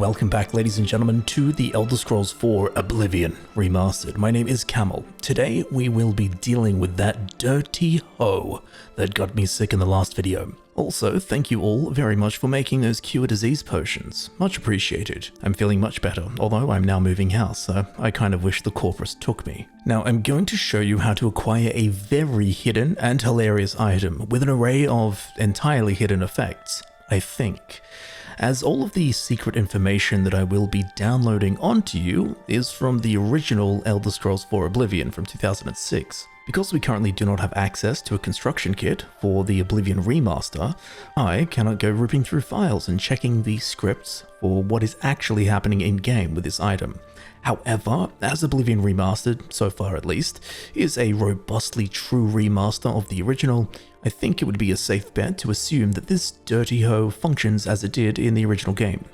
welcome back, ladies and gentlemen, to the Elder Scrolls 4 Oblivion Remastered. My name is Camel. Today we will be dealing with that Dirty Hoe that got me sick in the last video. Also, thank you all very much for making those cure disease potions. Much appreciated. I'm feeling much better, although I'm now moving house, so I kind of wish the corpus took me. Now, I'm going to show you how to acquire a very hidden and hilarious item with an array of entirely hidden effects, I think. As all of the secret information that I will be downloading onto you is from the original Elder Scrolls 4 Oblivion from 2006. Because we currently do not have access to a construction kit for the Oblivion remaster, I cannot go ripping through files and checking the scripts for what is actually happening in-game with this item. However, as Oblivion Remastered, so far at least, is a robustly true remaster of the original, I think it would be a safe bet to assume that this Dirty Hoe functions as it did in the original game.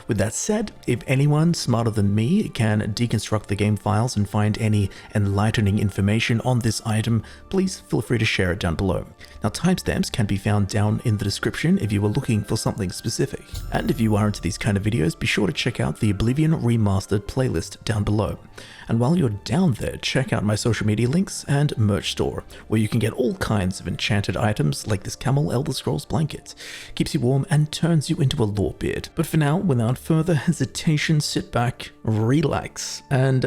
With that said, if anyone smarter than me can deconstruct the game files and find any enlightening information on this item, please feel free to share it down below. Now, timestamps can be found down in the description if you are looking for something specific. And if you are into these kind of videos, be sure to check out the Oblivion Remastered playlist down below. And while you're down there, check out my social media links and merch store, where you can get all kinds of enchanted items like this Camel Elder Scrolls blanket. Keeps you warm and turns you into a lorebeard. But for now, without further hesitation, sit back, relax, and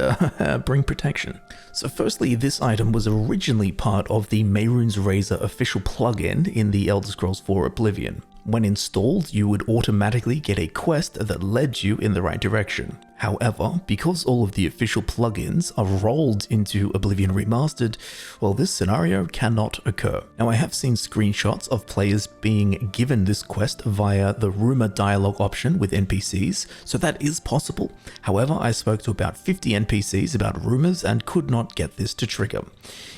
bring protection. So firstly, this item was originally part of the Mehrunes Razor official plugin in the Elder Scrolls 4 Oblivion. When installed, you would automatically get a quest that led you in the right direction. However, because all of the official plugins are rolled into Oblivion Remastered, well, this scenario cannot occur. Now, I have seen screenshots of players being given this quest via the rumor dialogue option with NPCs, so that is possible. However, I spoke to about 50 NPCs about rumors and could not get this to trigger.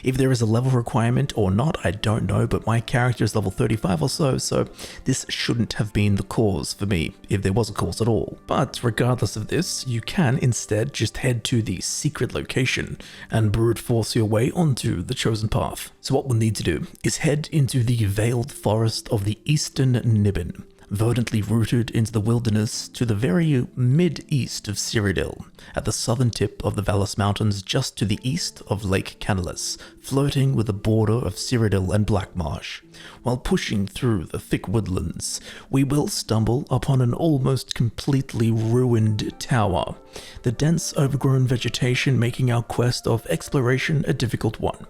If there is a level requirement or not, I don't know, but my character is level 35 or so this shouldn't have been the cause for me, if there was a cause at all. But regardless of this, you can instead just head to the secret location and brute force your way onto the chosen path. So what we'll need to do is head into the veiled forest of the Eastern Nibbin, verdantly rooted into the wilderness to the very mid-east of Cyrodiil, at the southern tip of the Vallis Mountains just to the east of Lake Canalus, flirting with the border of Cyrodiil and Blackmarsh. While pushing through the thick woodlands, we will stumble upon an almost completely ruined tower, the dense overgrown vegetation making our quest of exploration a difficult one.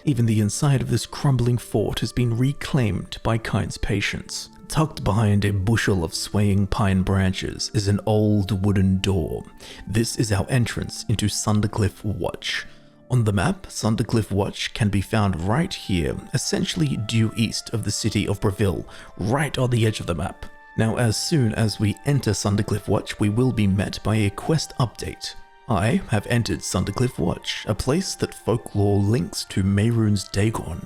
Even the inside of this crumbling fort has been reclaimed by Kyne's patience. Tucked behind a bushel of swaying pine branches is an old wooden door. This is our entrance into Sundercliff Forge. On the map, Sundercliff Forge can be found right here, essentially due east of the city of Breville, right on the edge of the map. Now, as soon as we enter Sundercliff Forge, we will be met by a quest update. I have entered Sundercliff Forge, a place that folklore links to Mehrunes Dagon.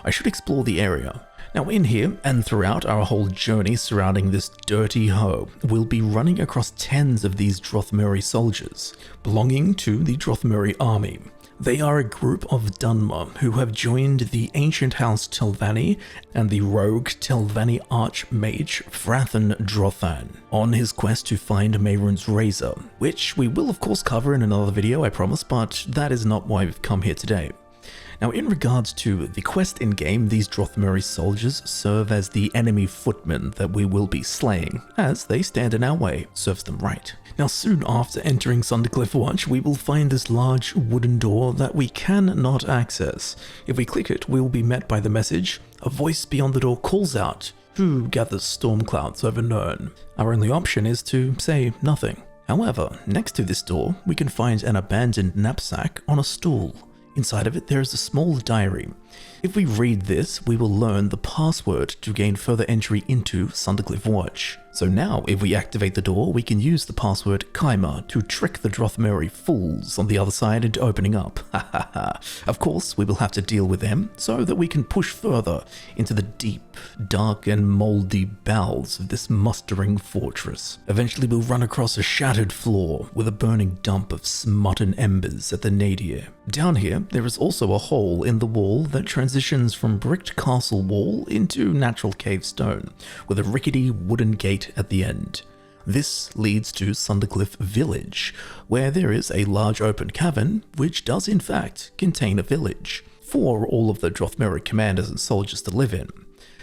I should explore the area. Now, in here and throughout our whole journey surrounding this Dirty Hoe, we'll be running across tens of these Drothmeri soldiers, belonging to the Drothmeri Army. They are a group of Dunmer who have joined the ancient house Telvanni and the rogue Telvanni archmage Frathen Drothan on his quest to find Mehrunes Razor, which we will of course cover in another video, I promise, but that is not why we've come here today. Now, in regards to the quest in-game, these Drothmeri soldiers serve as the enemy footmen that we will be slaying, as they stand in our way. Serves them right. Now, soon after entering Sundercliff Forge, we will find this large wooden door that we cannot access. If we click it, we will be met by the message, a voice beyond the door calls out, "Who gathers storm clouds over Nirn?" Our only option is to say nothing. However, next to this door, we can find an abandoned knapsack on a stool. Inside of it, there is a small diary. If we read this, we will learn the password to gain further entry into Sundercliff Forge. So now, if we activate the door, we can use the password Chimer to trick the Drothmeri fools on the other side into opening up. Of course, we will have to deal with them so that we can push further into the deep, dark and moldy bowels of this mustering fortress. Eventually, we'll run across a shattered floor with a burning dump of smutty embers at the nadir. Down here, there is also a hole in the wall that transitions from bricked castle wall into natural cave stone, with a rickety wooden gate at the end. This leads to Sundercliff Village, where there is a large open cavern which does in fact contain a village for all of the Drothmeri commanders and soldiers to live in.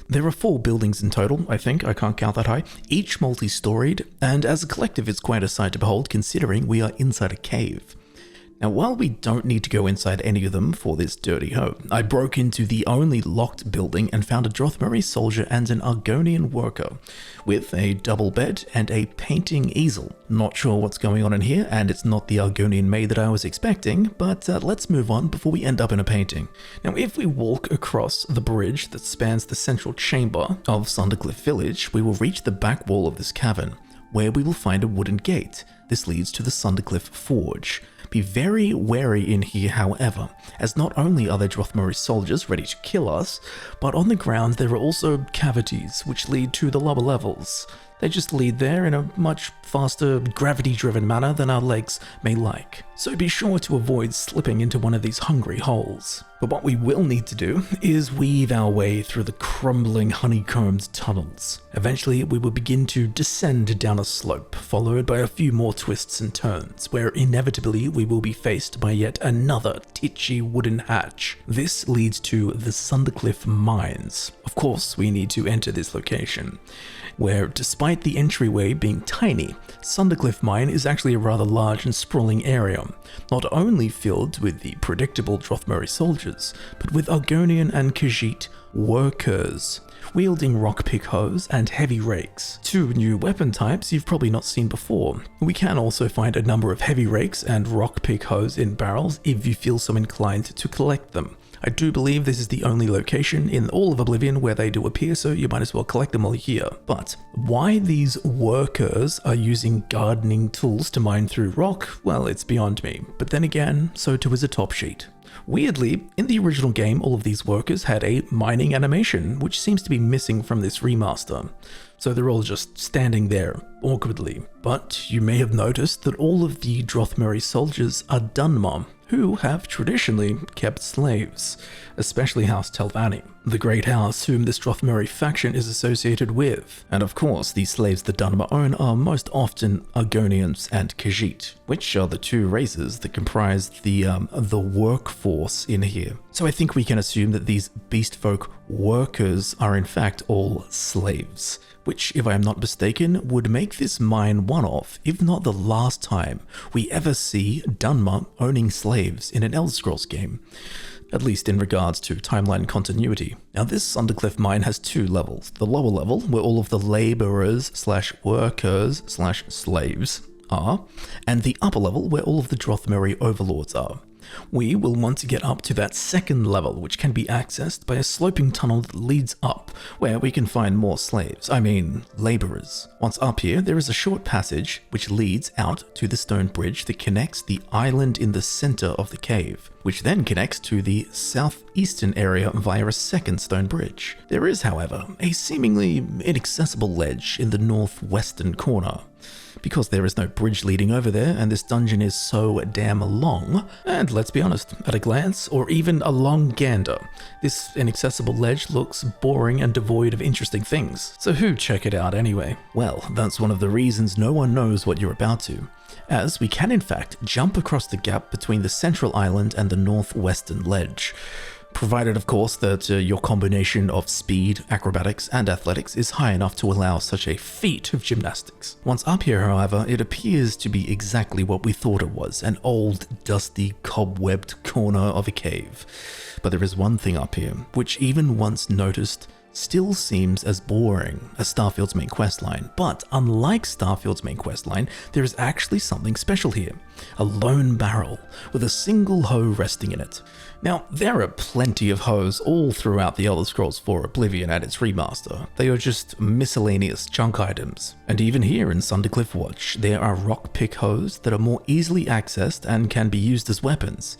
There are 4 buildings in total, I think, I can't count that high, each multi-storied, and as a collective it's quite a sight to behold considering we are inside a cave. Now, while we don't need to go inside any of them for this Dirty Hoe, I broke into the only locked building and found a Drothmeri soldier and an Argonian worker, with a double bed and a painting easel. Not sure what's going on in here, and it's not the Argonian maid that I was expecting, but let's move on before we end up in a painting. Now, if we walk across the bridge that spans the central chamber of Sundercliff Village, we will reach the back wall of this cavern, where we will find a wooden gate. This leads to the Sundercliff Forge. Be very wary in here, however, as not only are there Drothmeri soldiers ready to kill us, but on the ground there are also cavities which lead to the lower levels. They just lead there in a much faster, gravity-driven manner than our legs may like. So be sure to avoid slipping into one of these hungry holes. But what we will need to do is weave our way through the crumbling honeycombed tunnels. Eventually we will begin to descend down a slope, followed by a few more twists and turns, where inevitably we will be faced by yet another titchy wooden hatch. This leads to the Sundercliff Mines. Of course, we need to enter this location, where despite the entryway being tiny, Sundercliff Mine is actually a rather large and sprawling area, not only filled with the predictable Drothmeri soldiers, but with Argonian and Khajiit workers, wielding rock-pick hoes and heavy rakes. 2 new weapon types you've probably not seen before. We can also find a number of heavy rakes and rock-pick hoes in barrels if you feel so inclined to collect them. I do believe this is the only location in all of Oblivion where they do appear, so you might as well collect them while here. But why these workers are using gardening tools to mine through rock, well, it's beyond me. But then again, so too is a top sheet. Weirdly, in the original game, all of these workers had a mining animation, which seems to be missing from this remaster. So they're all just standing there, awkwardly. But you may have noticed that all of the Drothmeri soldiers are Dunmer, who have traditionally kept slaves, especially House Telvanni, the great house whom this Drothmeri faction is associated with. And of course, the slaves the Dunmer own are most often Argonians and Khajiit, which are the 2 races that comprise the workforce in here. So I think we can assume that these beast folk workers are in fact all slaves, which, if I am not mistaken, would make this mine one of, if not the last time, we ever see Dunmer owning slaves in an Elder Scrolls game, at least in regards to timeline continuity. Now, this Sundercliff mine has 2 levels. The lower level, where all of the laborers/workers/slaves are, and the upper level, where all of the Drothmeri overlords are. We will want to get up to that 2nd level, which can be accessed by a sloping tunnel that leads up, where we can find more laborers. Once up here, there is a short passage which leads out to the stone bridge that connects the island in the center of the cave, which then connects to the southeastern area via a 2nd stone bridge. There is, however, a seemingly inaccessible ledge in the northwestern corner. Because there is no bridge leading over there, and this dungeon is so damn long, and let's be honest, at a glance, or even a long gander, this inaccessible ledge looks boring and devoid of interesting things, so who check it out anyway? Well, that's one of the reasons no one knows what you're about to, as we can in fact jump across the gap between the central island and the northwestern ledge. Provided, of course, that your combination of speed, acrobatics, and athletics is high enough to allow such a feat of gymnastics. Once up here, however, it appears to be exactly what we thought it was, an old, dusty, cobwebbed corner of a cave. But there is one thing up here, which even once noticed, still seems as boring as Starfield's main questline, but unlike Starfield's main questline, there is actually something special here. A lone barrel with a single hoe resting in it. Now, there are plenty of hoes all throughout the Elder Scrolls 4 Oblivion and its remaster. They are just miscellaneous junk items. And even here in Sundercliff Forge, there are rock-pick hoes that are more easily accessed and can be used as weapons.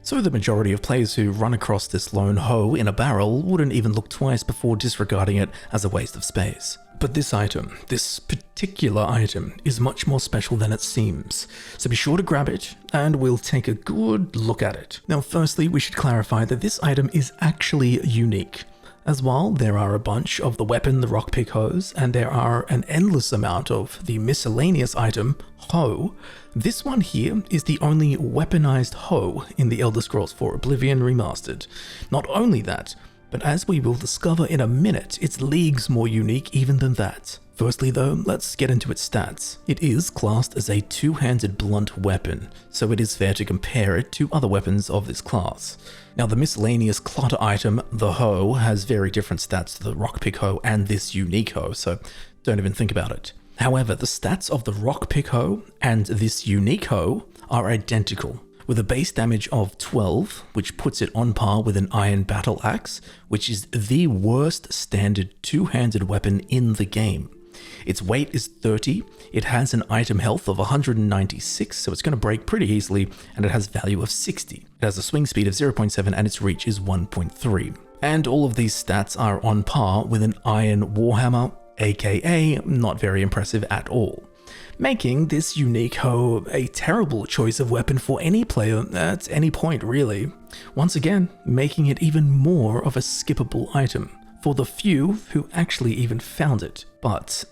So the majority of players who run across this lone hoe in a barrel wouldn't even look twice before disregarding it as a waste of space. But this item, this particular item, is much more special than it seems, so be sure to grab it, and we'll take a good look at it. Now firstly, we should clarify that this item is actually unique. As while there are a bunch of the weapon, the rockpick hoes, and there are an endless amount of the miscellaneous item, hoe, this one here is the only weaponized hoe in the Elder Scrolls 4 Oblivion Remastered. Not only that, but as we will discover in a minute, it's leagues more unique even than that. Firstly though, let's get into its stats. It is classed as a two-handed blunt weapon, so it is fair to compare it to other weapons of this class. Now the miscellaneous clutter item, the hoe, has very different stats to the rockpick hoe and this unique hoe, so don't even think about it. However, the stats of the rockpick hoe and this unique hoe are identical, with a base damage of 12, which puts it on par with an iron battle axe, which is the worst standard two-handed weapon in the game. Its weight is 30, it has an item health of 196, so it's going to break pretty easily, and it has value of 60. It has a swing speed of 0.7 and its reach is 1.3. And all of these stats are on par with an iron warhammer, aka not very impressive at all, making this unique hoe a terrible choice of weapon for any player at any point really. Once again, making it even more of a skippable item for the few who actually even found it. But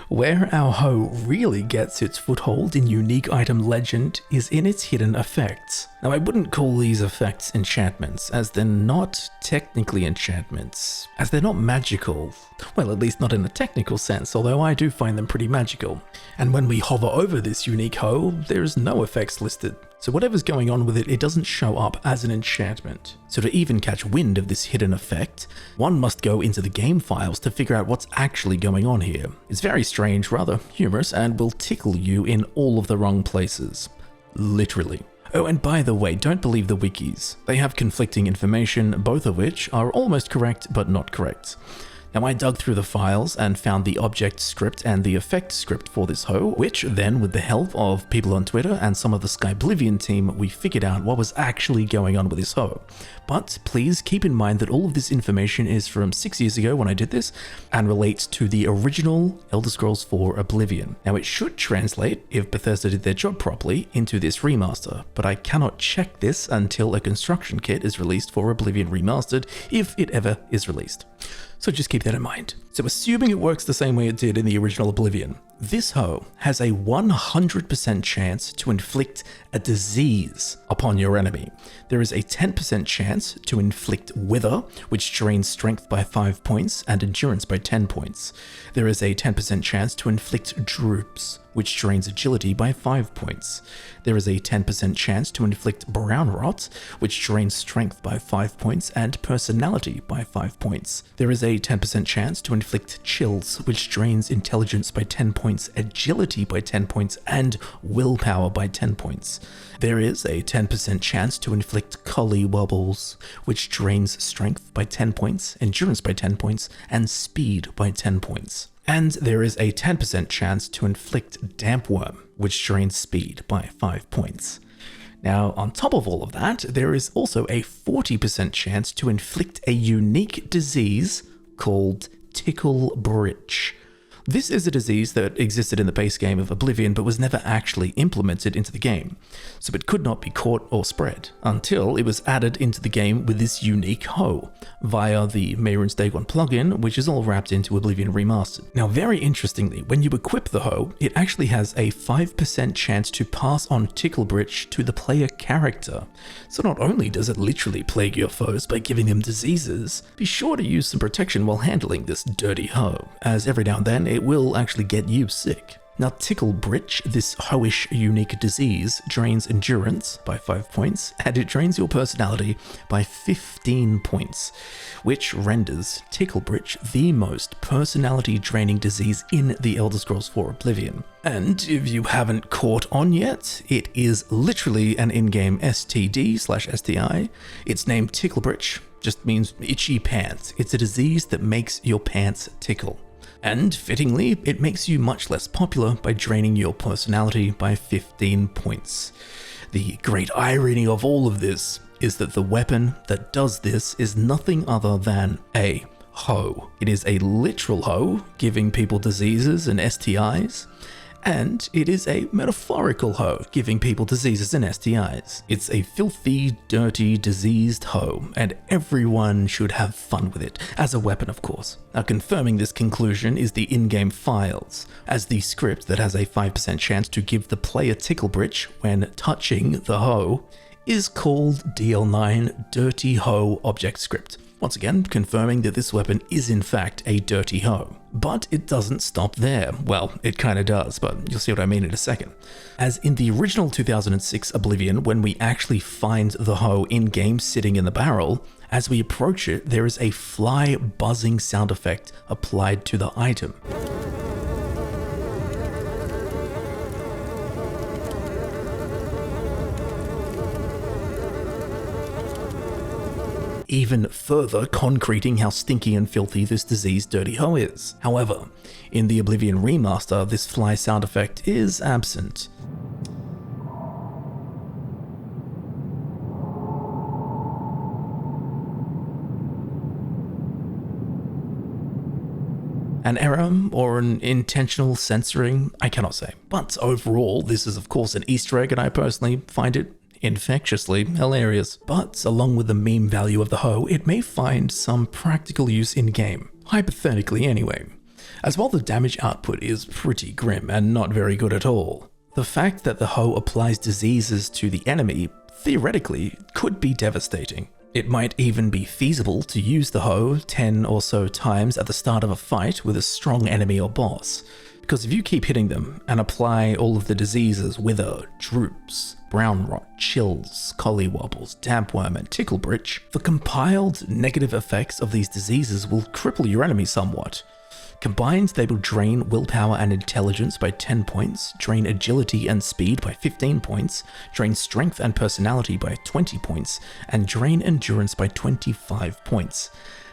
where our hoe really gets its foothold in unique item legend is in its hidden effects. Now I wouldn't call these effects enchantments, as they're not technically enchantments, as they're not magical. Well, at least not in a technical sense, although I do find them pretty magical. And when we hover over this unique hoe, there's no effects listed. So whatever's going on with it, it doesn't show up as an enchantment. So to even catch wind of this hidden effect, one must go into the game files to figure out what's actually going on here. It's very strange, rather humorous, and will tickle you in all of the wrong places. Literally. Oh, and by the way, don't believe the wikis. They have conflicting information, both of which are almost correct but not correct. Now I dug through the files and found the object script and the effect script for this hoe, which then with the help of people on Twitter and some of the Oblivion team, we figured out what was actually going on with this hoe. But please keep in mind that all of this information is from 6 years ago when I did this and relates to the original Elder Scrolls 4 Oblivion. Now it should translate, if Bethesda did their job properly, into this remaster, but I cannot check this until a construction kit is released for Oblivion Remastered, if it ever is released. So just keep that in mind. So assuming it works the same way it did in the original Oblivion, this hoe has a 100% chance to inflict a disease upon your enemy. There is a 10% chance to inflict wither, which drains strength by 5 points and endurance by 10 points. There is a 10% chance to inflict droops, which drains agility by 5 points. There is a 10% chance to inflict brown rot, which drains strength by 5 points and personality by 5 points. There is a 10% chance to inflict chills, which drains intelligence by 10 points, agility by 10 points, and willpower by 10 points. There is a 10% chance to inflict collie wobbles, which drains strength by 10 points, endurance by 10 points, and speed by 10 points. And there is a 10% chance to inflict dampworm, which drains speed by 5 points. Now, on top of all of that, there is also a 40% chance to inflict a unique disease called Ticklebritch. This is a disease that existed in the base game of Oblivion but was never actually implemented into the game, so it could not be caught or spread until it was added into the game with this unique hoe via the Mehrunes Day 1 plugin, which is all wrapped into Oblivion Remastered. Now very interestingly, when you equip the hoe, it actually has a 5% chance to pass on Ticklebritch to the player character. So not only does it literally plague your foes by giving them diseases, be sure to use some protection while handling this dirty hoe, as every now and then it will actually get you sick. Now Ticklebritch, this hoish unique disease, drains endurance by 5 points, and it drains your personality by 15 points, which renders Ticklebritch the most personality draining disease in the Elder Scrolls 4 Oblivion. And if you haven't caught on yet, it is literally an in-game STD/STI. Its name Ticklebritch just means itchy pants. It's a disease that makes your pants tickle. And fittingly, it makes you much less popular by draining your personality by 15 points. The great irony of all of this is that the weapon that does this is nothing other than a hoe. It is a literal hoe, giving people diseases and STIs, And it is a metaphorical hoe, giving people diseases and STIs. It's a filthy, dirty, diseased hoe, and everyone should have fun with it, as a weapon of course. Now confirming this conclusion is the in-game files, as the script that has a 5% chance to give the player Ticklebritch when touching the hoe is called DL9 Dirty Hoe Object Script. Once again, confirming that this weapon is in fact a dirty hoe. But it doesn't stop there. Well, it kinda does, but you'll see what I mean in a second. As in the original 2006 Oblivion, when we actually find the hoe in-game sitting in the barrel, as we approach it, there is a fly buzzing sound effect applied to the item. Even further concreting how stinky and filthy this diseased dirty hoe is. However, in the Oblivion remaster, this fly sound effect is absent. An error or an intentional censoring, I cannot say. But overall, this is of course an Easter egg, and I personally find it infectiously hilarious. But along with the meme value of the hoe, it may find some practical use in-game. Hypothetically anyway. As while the damage output is pretty grim and not very good at all, the fact that the hoe applies diseases to the enemy theoretically could be devastating. It might even be feasible to use the hoe 10 or so times at the start of a fight with a strong enemy or boss. Because if you keep hitting them and apply all of the diseases wither, droops, brown rot, chills, collywobbles, dampworm, and ticklebritch, the compiled negative effects of these diseases will cripple your enemy somewhat. Combined, they will drain willpower and intelligence by 10 points, drain agility and speed by 15 points, drain strength and personality by 20 points, and drain endurance by 25 points.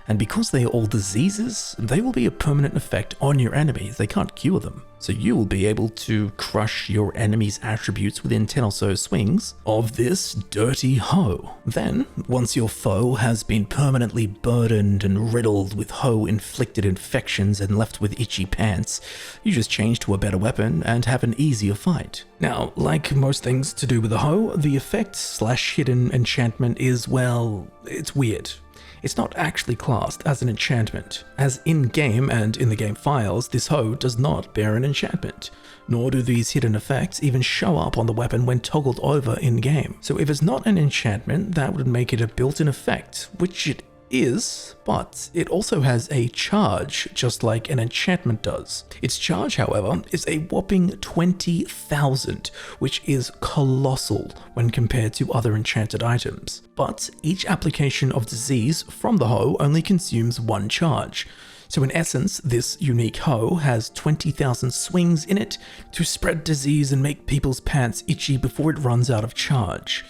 And because they are all diseases, they will be a permanent effect on your enemies. They can't cure them. So you will be able to crush your enemy's attributes within 10 or so swings of this dirty hoe. Then, once your foe has been permanently burdened and riddled with hoe-inflicted infections and left with itchy pants, you just change to a better weapon and have an easier fight. Now, like most things to do with the hoe, the effect/hidden enchantment is, well, it's weird. It's not actually classed as an enchantment, as in-game and in the game files, this hoe does not bear an enchantment, nor do these hidden effects even show up on the weapon when toggled over in-game. So if it's not an enchantment, that would make it a built-in effect, which it is, but it also has a charge, just like an enchantment does. Its charge, however, is a whopping 20,000, which is colossal when compared to other enchanted items. But each application of disease from the hoe only consumes one charge. So in essence, this unique hoe has 20,000 swings in it to spread disease and make people's pants itchy before it runs out of charge.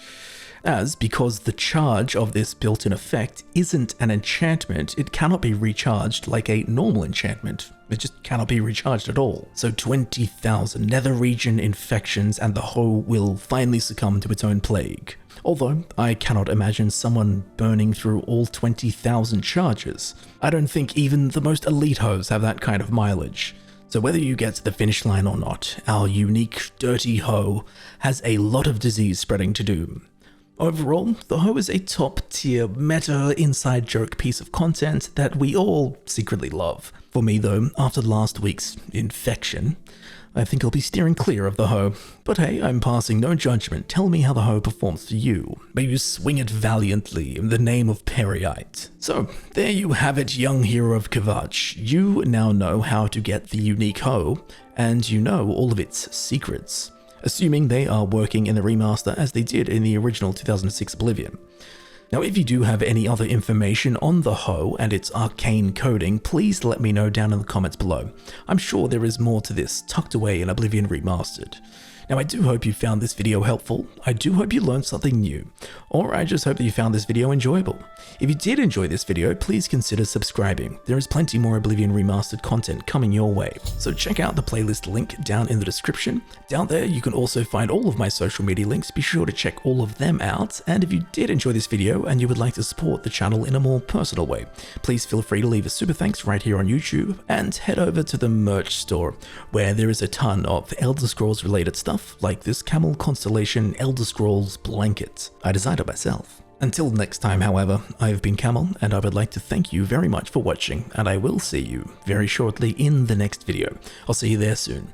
As, because the charge of this built-in effect isn't an enchantment, it cannot be recharged like a normal enchantment. It just cannot be recharged at all. So 20,000 nether region infections and the hoe will finally succumb to its own plague. Although, I cannot imagine someone burning through all 20,000 charges. I don't think even the most elite hoes have that kind of mileage. So whether you get to the finish line or not, our unique dirty hoe has a lot of disease spreading to do. Overall, the hoe is a top-tier meta inside joke piece of content that we all secretly love. For me though, after last week's infection, I think I'll be steering clear of the hoe. But hey, I'm passing no judgment. Tell me how the hoe performs to you. May you swing it valiantly in the name of Periite. So, there you have it, young hero of Kvatch. You now know how to get the unique hoe, and you know all of its secrets. Assuming they are working in the remaster as they did in the original 2006 Oblivion. Now, if you do have any other information on the hoe and its arcane coding, please let me know down in the comments below. I'm sure there is more to this tucked away in Oblivion Remastered. Now I do hope you found this video helpful, I do hope you learned something new, or I just hope that you found this video enjoyable. If you did enjoy this video, please consider subscribing. There is plenty more Oblivion Remastered content coming your way, so check out the playlist link down in the description. Down there you can also find all of my social media links, be sure to check all of them out, and if you did enjoy this video and you would like to support the channel in a more personal way, please feel free to leave a super thanks right here on YouTube, and head over to the merch store, where there is a ton of Elder Scrolls related stuff, like this Camel Constellation Elder Scrolls blanket I designed it myself. Until next time, however, I've been Camel, and I would like to thank you very much for watching, and I will see you very shortly in the next video. I'll see you there soon.